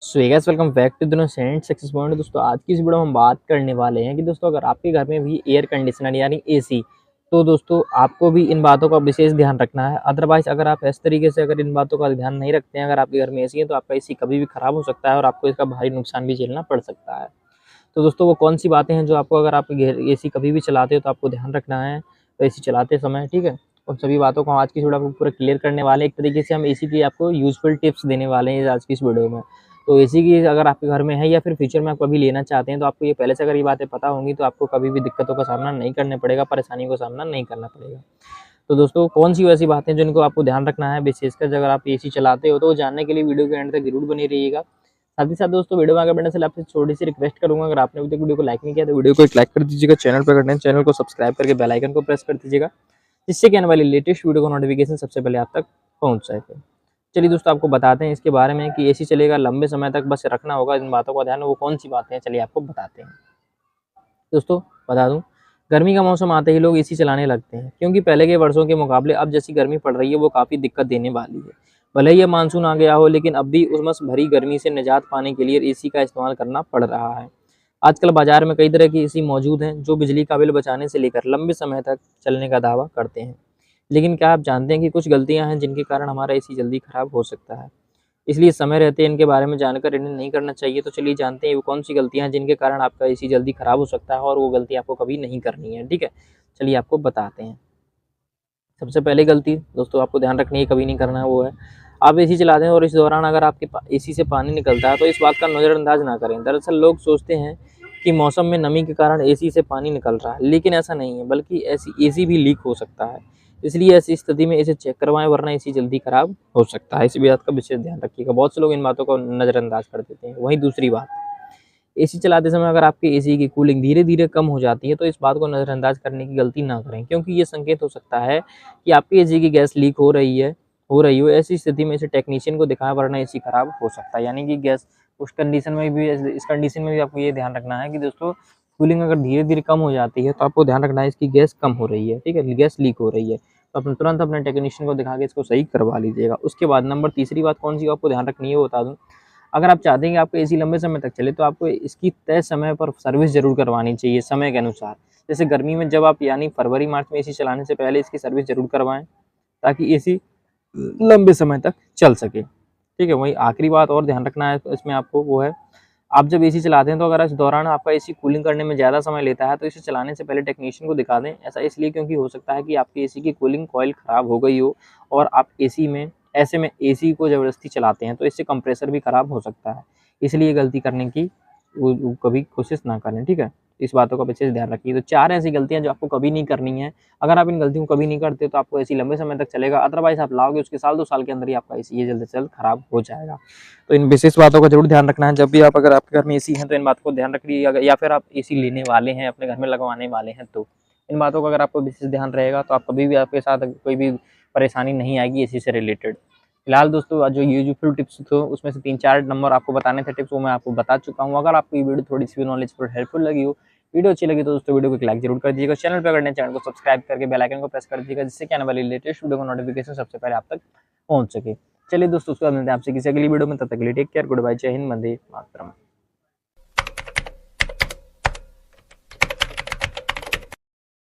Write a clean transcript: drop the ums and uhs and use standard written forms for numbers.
So hey guys, welcome back to the Saint Success Point. दोस्तों, आज की इस वीडियो में हम बात करने वाले हैं कि दोस्तों अगर आपके घर में भी एयर कंडीशनर यानी एसी, तो दोस्तों आपको भी इन बातों का विशेष ध्यान रखना है। अदरवाइज अगर आप इस तरीके से अगर इन बातों का ध्यान नहीं रखते हैं, अगर आपके घर में एसी है तो आपका एसी कभी भी खराब हो सकता है और आपको इसका भारी नुकसान भी झेलना पड़ सकता है। तो दोस्तों वो कौन सी बातें हैं जो आपको, अगर आप एसी कभी भी चलाते हो तो आपको ध्यान रखना है तो एसी चलाते समय, ठीक है। उन सभी बातों को हम आज की इस वीडियो में पूरा क्लियर करने वाले हैं। एक तरीके से हम एसी की आपको यूजफुल टिप्स देने वाले हैं आज की इस वीडियो में। तो एसी की अगर आपके घर में है या फिर फ्यूचर में आप कभी लेना चाहते हैं तो आपको ये पहले से अगर ये बातें पता होंगी तो आपको कभी भी दिक्कतों का सामना नहीं करना पड़ेगा, परेशानियों का सामना नहीं करना पड़ेगा। तो दोस्तों कौन सी ऐसी बातें हैं जिनको आपको ध्यान रखना है, विशेषकर अगर आप एसी चलाते हो, तो वो जानने के लिए वीडियो के एंड तक जरूर बनी रहिएगा। साथ ही साथ दोस्तों, वीडियो में आगे बढ़ने से आपसे छोटी सी रिक्वेस्ट करूंगा, अगर आपने अभी तक वीडियो को लाइक नहीं किया तो वीडियो को एक लाइक कर दीजिएगा। चैनल पर करना है चैनल को सब्सक्राइब करके बेल आइकन को प्रेस कर दीजिएगा, जिससे कि आने वाली लेटेस्ट वीडियो का नोटिफिकेशन सबसे पहले आप तक पहुंच सके। चलिए दोस्तों, आपको बताते हैं इसके बारे में कि एसी चलेगा लंबे समय तक, बस रखना होगा इन बातों का ध्यान। वो कौन सी बातें हैं, चलिए आपको बताते हैं। दोस्तों बता दूं, गर्मी का मौसम आते ही लोग एसी चलाने लगते हैं, क्योंकि पहले के वर्षों के मुकाबले अब जैसी गर्मी पड़ रही है वो काफ़ी दिक्कत देने वाली है। भले ही ये मानसून आ गया हो, लेकिन अब भी उमस भरी गर्मी से निजात पाने के लिए एसी का इस्तेमाल करना पड़ रहा है। आजकल बाजार में कई तरह की एसी मौजूद हैं जो बिजली का बिल बचाने से लेकर लंबे समय तक चलने का दावा करते हैं। लेकिन क्या आप जानते हैं कि कुछ गलतियां हैं जिनके कारण हमारा एसी जल्दी खराब हो सकता है। इसलिए समय रहते इनके बारे में जानकर इन्हें नहीं करना चाहिए। तो चलिए जानते हैं वो कौन सी गलतियां हैं जिनके कारण आपका एसी जल्दी खराब हो सकता है और वो गलती आपको कभी नहीं करनी है, ठीक है। चलिए आपको बताते हैं। सबसे पहली गलती दोस्तों आपको ध्यान रखनी है, कभी नहीं करना है, वो है आप एसी चलाते हैं और इस दौरान अगर आपके एसी से पानी निकलता है तो इस बात का नज़रअंदाज ना करें। दरअसल लोग सोचते हैं कि मौसम में नमी के कारण एसी से पानी निकल रहा है, लेकिन ऐसा नहीं है, बल्कि ऐसी एसी भी लीक हो सकता है। इसलिए ऐसी स्थिति में इसे चेक करवाएं, वरना एसी जल्दी खराब हो सकता है। इसी बात का विशेष ध्यान रखिएगा। बहुत से लोग इन बातों को नज़रअंदाज कर देते हैं। वहीं दूसरी बात, एसी चलाते समय अगर आपके एसी की कूलिंग धीरे-धीरे कम हो जाती है तो इस बात को नज़रअंदाज करने की गलती ना करें, क्योंकि ये संकेत हो सकता है कि आपके एसी की गैस लीक हो रही हो। ऐसी स्थिति में इसे टेक्नीशियन को दिखाएं, वरना एसी खराब हो सकता है। यानी कि गैस उस कंडीशन में भी, इस कंडीशन में भी आपको ये ध्यान रखना है कि दोस्तों कूलिंग अगर धीरे-धीरे कम हो जाती है तो आपको ध्यान रखना है इसकी गैस कम हो रही है, ठीक है? गैस लीक हो रही है। तो अपने तुरंत अपने टेक्नीशियन को दिखा के इसको सही करवा लीजिएगा। उसके बाद नंबर तीसरी बात कौन-सी आपको ध्यान रखनी है वो बता दूँ। अगर आप चाहते हैं कि आपका एसी लंबे समय तक चले तो आपको इसकी तय समय पर सर्विस ज़रूर करवानी चाहिए, समय के अनुसार। जैसे गर्मी में जब आप यानी फरवरी-मार्च में एसी चलाने से पहले इसकी सर्विस ज़रूर करवाएँ, ताकि एसी लंबे समय तक चल सके, ठीक है? वहीं आखिरी बात और ध्यान रखना है इसमें आपको, वो है आप जब एसी चलाते हैं तो अगर इस दौरान आपका एसी कूलिंग करने में ज़्यादा समय लेता है तो इसे चलाने से पहले टेक्नीशियन को दिखा दें। ऐसा इसलिए क्योंकि हो सकता है कि आपके एसी की कूलिंग कॉइल ख़राब हो गई हो और आप एसी में ऐसे में एसी को ज़बरदस्ती चलाते हैं, तो इससे कंप्रेसर भी ख़राब हो सकता है। इसलिए गलती करने की वो कभी कोशिश ना करें, ठीक है? इस बातों का विशेष ध्यान रखिए। तो 4 ऐसी गलतियाँ जो आपको कभी नहीं करनी है। अगर आप इन गलतियों को कभी नहीं करते तो आपको एसी लंबे समय तक चलेगा, अदरवाइज़ आप लाओगे उसके साल 2 साल के अंदर ही आपका एसी ये जल्द से जल्द खराब हो जाएगा। तो इन विशेष बातों का ज़रूर ध्यान रखना है। जब भी आप, अगर आपके घर में एसी है तो इन बातों को ध्यान रखिएगा, या फिर आप एसी लेने वाले हैं, अपने घर में लगवाने वाले हैं तो। इन बातों का अगर आपको विशेष ध्यान रहेगा तो आप कभी भी, आपके साथ कोई भी परेशानी नहीं आएगी एसी से रिलेटेड। फिलहाल दोस्तों आज जो यूज़फुल टिप्स थे उसमें से 3-4 नंबर आपको बताने थे टिप्स, वो मैं आपको बता चुका हूँ। अगर आपको ये वीडियो थोड़ी-सी भी नॉलेजफुल हेल्पफुल लगी हो, वीडियो अच्छी लगी तो दोस्तों वीडियो को एक लाइक ज़रूर कर दीजिएगा। चैनल पे अगर नए, चैनल को सब्सक्राइब करके बेल आइकन को प्रेस कर दीजिएगा, जिससे कि आने वाली लेटेस्ट वीडियो का नोटिफिकेशन सबसे पहले आप तक पहुँच सके। चलिए दोस्तों, उसके बाद मिलते हैं आपसे किसी अगली वीडियो में। तब तक के लिए टेक केयर, गुड बाय, जय हिंद, वंदे मातरम।